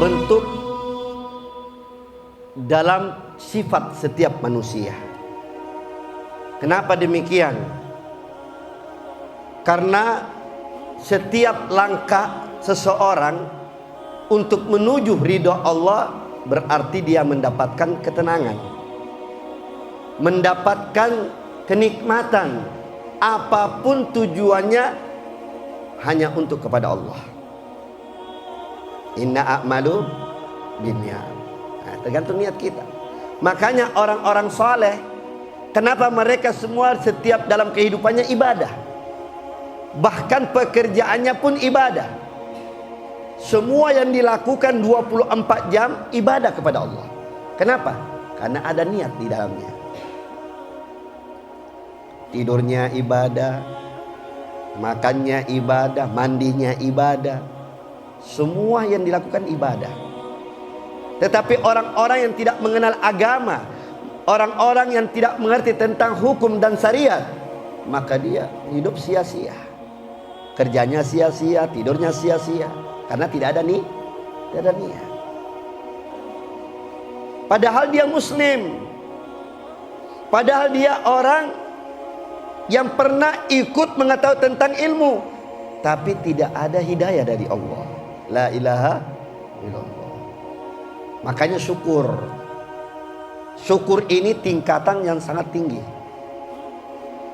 Bentuk dalam sifat setiap manusia. Kenapa demikian? Karena setiap langkah seseorang untuk menuju ridho Allah berarti dia mendapatkan ketenangan, mendapatkan kenikmatan, apapun tujuannya hanya untuk kepada Allah. Inna a'malu binniyat. Nah, tergantung niat kita. Makanya orang-orang soleh, kenapa mereka semua setiap dalam kehidupannya ibadah, bahkan pekerjaannya pun ibadah. Semua yang dilakukan 24 jam ibadah kepada Allah. Kenapa? Karena ada niat di dalamnya. Tidurnya ibadah, makannya ibadah, mandinya ibadah. Semua yang dilakukan ibadah. Tetapi orang-orang yang tidak mengenal agama, orang-orang yang tidak mengerti tentang hukum dan syariat, maka dia hidup sia-sia. Kerjanya sia-sia, tidurnya sia-sia, karena tidak ada niat. Padahal dia muslim, padahal dia orang yang pernah ikut mengetahui tentang ilmu, tapi tidak ada hidayah dari Allah. La ilaha illallah. Makanya syukur. Syukur ini tingkatan yang sangat tinggi.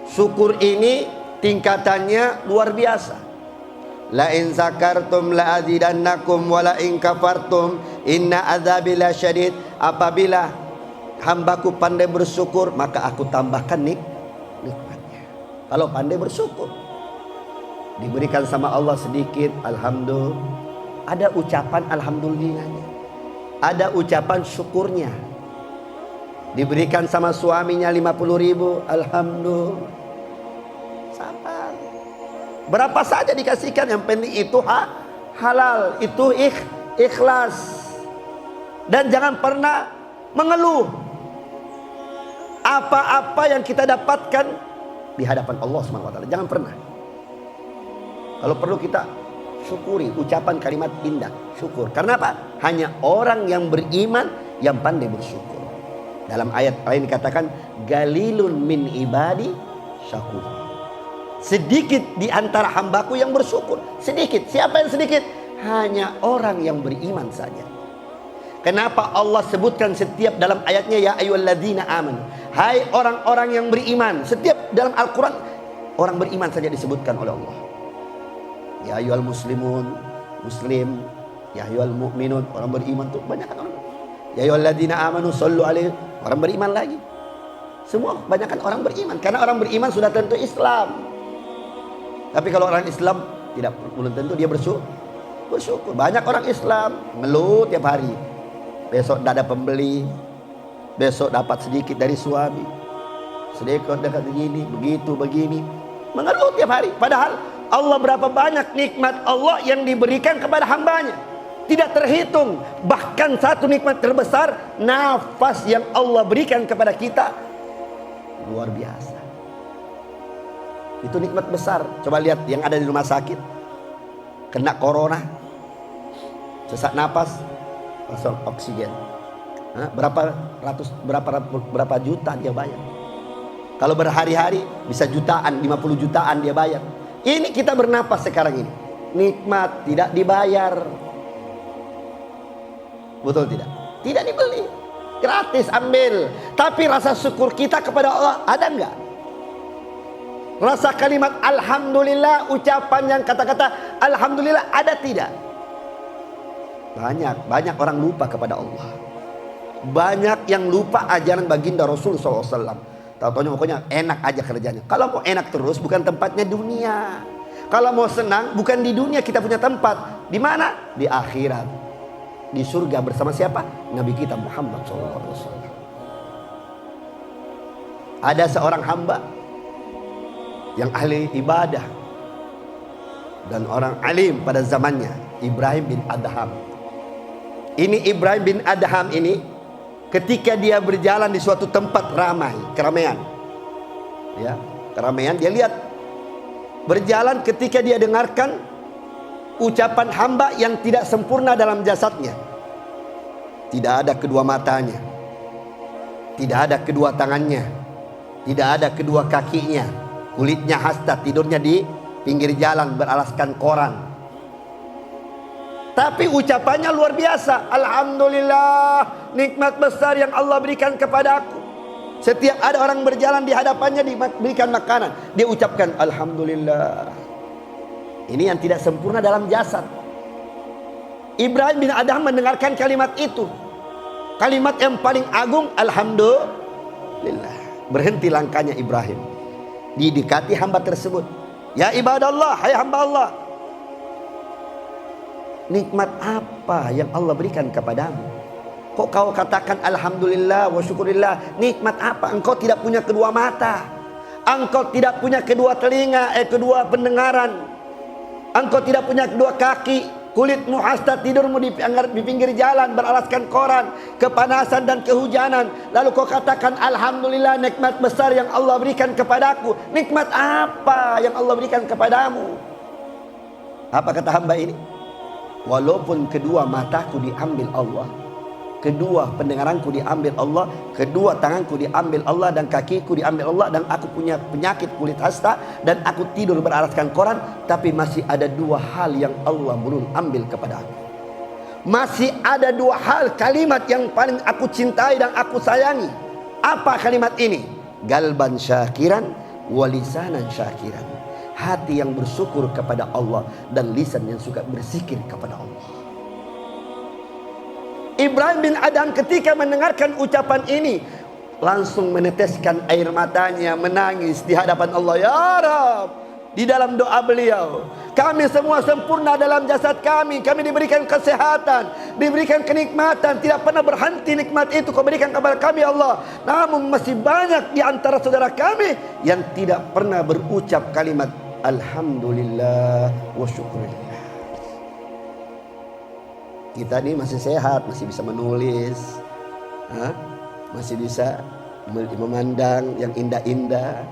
Syukur ini tingkatannya luar biasa. La in zakartum la azidannakum wa la in kafartum inna azabi lasyadid. Apabila hambaku pandai bersyukur, maka aku tambahkan nikmatnya. Kalau pandai bersyukur, diberikan sama Allah sedikit, alhamdulillah. Ada ucapan alhamdulillahnya, ada ucapan syukurnya. Diberikan sama suaminya 50.000, alhamdulillah. Sabar. Berapa saja dikasihkan, yang penting itu halal, itu ikhlas. Dan jangan pernah mengeluh. Apa-apa yang kita dapatkan di hadapan Allah SWT, jangan pernah. Kalau perlu kita syukuri, ucapan kalimat indah, syukur. Karena apa? Hanya orang yang beriman yang pandai bersyukur. Dalam ayat lain dikatakan, galilun min ibadi syakur. Sedikit di antara hambaku yang bersyukur. Sedikit. Siapa yang sedikit? Hanya orang yang beriman saja. Kenapa Allah sebutkan setiap dalam ayatnya, ya ayyuhalladzina amanu, hai orang-orang yang beriman. Setiap dalam Al-Quran orang beriman saja disebutkan oleh Allah. Ya ayyuhal muslimun, muslim. Ya ayyuhal mu'minun, orang beriman tuh banyak orang. Ya ayyuhalladzina amanu sallu alaihi, orang beriman lagi. Semua banyakkan orang beriman, karena orang beriman sudah tentu Islam. Tapi kalau orang Islam tidak belum tentu dia bersyukur. Banyak orang Islam ngeluh tiap hari. Besok tidak ada pembeli, besok dapat sedikit dari suami, sedekah dekat begini, begitu begini, mengeluh tiap hari. Padahal Allah berapa banyak nikmat Allah yang diberikan kepada hambanya, tidak terhitung. Bahkan satu nikmat terbesar, nafas yang Allah berikan kepada kita, luar biasa. Itu nikmat besar. Coba lihat yang ada di rumah sakit, kena corona, sesak napas, masuk oksigen. Berapa juta dia bayar. Kalau berhari-hari bisa jutaan, 50 jutaan dia bayar. Ini kita bernapas sekarang ini, nikmat tidak dibayar. Betul tidak? Tidak dibeli, gratis ambil. Tapi rasa syukur kita kepada Allah ada enggak? Rasa kalimat alhamdulillah, ucapan yang kata-kata alhamdulillah ada tidak? Banyak orang lupa kepada Allah. Banyak yang lupa ajaran baginda Rasul SAW. Tahu-tahunya pokoknya enak aja kerjanya. Kalau mau enak terus, bukan tempatnya dunia. Kalau mau senang, bukan di dunia kita punya tempat. Di mana? Di akhirat. Di surga bersama siapa? Nabi kita Muhammad SAW. Ada seorang hamba yang ahli ibadah, dan orang alim pada zamannya, Ibrahim bin Adham. Ini Ibrahim bin Adham ini ketika dia berjalan di suatu tempat ramai, keramaian, ya, keramaian, dia lihat berjalan ketika dia dengarkan ucapan hamba yang tidak sempurna dalam jasadnya. Tidak ada kedua matanya, tidak ada kedua tangannya, tidak ada kedua kakinya, kulitnya hasta, tidurnya di pinggir jalan beralaskan koran. Tapi ucapannya luar biasa. Alhamdulillah, nikmat besar yang Allah berikan kepadaku. Setiap ada orang berjalan di hadapannya diberikan makanan, dia ucapkan Alhamdulillah. Ini yang tidak sempurna dalam jasad. Ibrahim bin Adham mendengarkan kalimat itu, kalimat yang paling agung, Alhamdulillah. Berhenti langkahnya Ibrahim, didekati hamba tersebut. Ya ibadallah, hai hamba Allah, nikmat apa yang Allah berikan kepadamu? Kok kau katakan Alhamdulillah wa syukurillah? Nikmat apa? Engkau tidak punya kedua mata, engkau tidak punya kedua telinga, kedua pendengaran, engkau tidak punya kedua kaki, kulitmu hasta, tidurmu di pinggir jalan beralaskan koran, kepanasan dan kehujanan. Lalu kau katakan Alhamdulillah, nikmat besar yang Allah berikan kepadaku. Nikmat apa yang Allah berikan kepadamu? Apa kata hamba ini? Walaupun kedua mataku diambil Allah, kedua pendengaranku diambil Allah, kedua tanganku diambil Allah, dan kakiku diambil Allah, dan aku punya penyakit kulit hasta, dan aku tidur beralaskan koran, tapi masih ada dua hal yang Allah belum ambil kepada aku. Masih ada dua hal, kalimat yang paling aku cintai dan aku sayangi. Apa kalimat ini? Galban syakiran, walisanan syakiran. Hati yang bersyukur kepada Allah dan lisan yang suka berzikir kepada Allah. Ibrahim bin Adham ketika mendengarkan ucapan ini langsung meneteskan air matanya, menangis di hadapan Allah. Ya Rabb, di dalam doa beliau, kami semua sempurna dalam jasad kami diberikan kesehatan, diberikan kenikmatan, tidak pernah berhenti nikmat itu kau berikan kepada kami Allah. Namun masih banyak di antara saudara kami yang tidak pernah berucap kalimat Alhamdulillah wa syukurillah. Kita ini masih sehat, masih bisa menulis, masih bisa memandang yang indah-indah,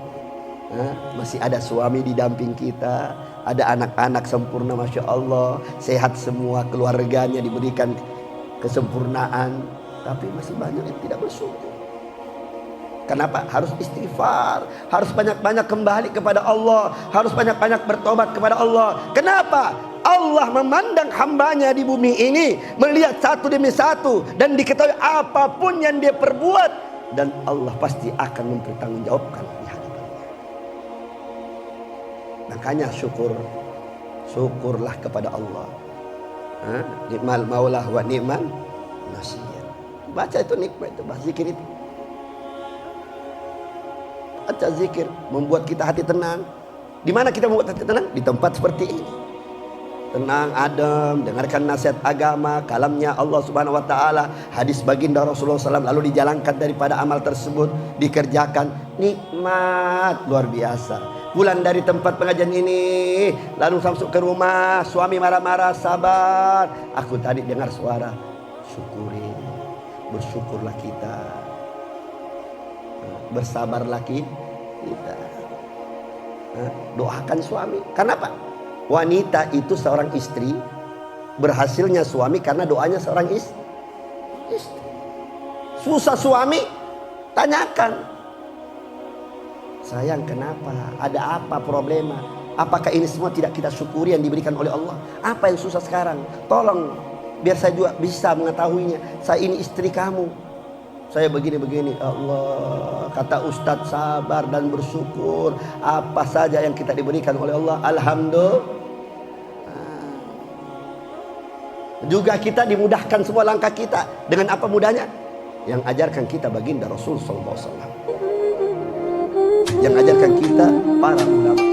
masih ada suami di damping kita, ada anak-anak sempurna, Masya Allah, sehat semua, keluarganya diberikan kesempurnaan, tapi masih banyak yang tidak bersyukur. Kenapa? Harus istighfar, harus banyak-banyak kembali kepada Allah, harus banyak-banyak bertobat kepada Allah. Kenapa? Allah memandang hambanya di bumi ini, melihat satu demi satu, dan diketahui apapun yang dia perbuat, dan Allah pasti akan mempertanggungjawabkan di hadapannya. Makanya syukurlah kepada Allah. Ni'mal maulah wa ni'man nasir. Baca itu nikmat itu, baca zikir itu. Baca zikir membuat kita hati tenang. Di mana kita membuat hati tenang? Di tempat seperti ini. Tenang, adem, dengarkan nasihat agama, kalamnya Allah Subhanahu wa taala, hadis baginda Rasulullah SAW, lalu dijalankan daripada amal tersebut, dikerjakan. Nikmat luar biasa. Pulang dari tempat pengajian ini, lalu masuk ke rumah, suami marah-marah, sabar. Aku tadi dengar suara, syukuri, bersyukurlah kita, bersabarlah kita. Doakan suami. Kenapa? Wanita itu seorang istri, berhasilnya suami karena doanya seorang istri. Susah suami, tanyakan, sayang kenapa? Ada apa problema? Apakah ini semua tidak kita syukuri yang diberikan oleh Allah? Apa yang susah sekarang? Tolong, biar saya juga bisa mengetahuinya. Saya ini istri kamu, saya begini-begini. Allah, kata Ustadz, sabar dan bersyukur. Apa saja yang kita diberikan oleh Allah, alhamdulillah. Juga kita dimudahkan semua langkah kita. Dengan apa mudahnya? Yang ajarkan kita baginda Rasul SAW, yang ajarkan kita para ulama.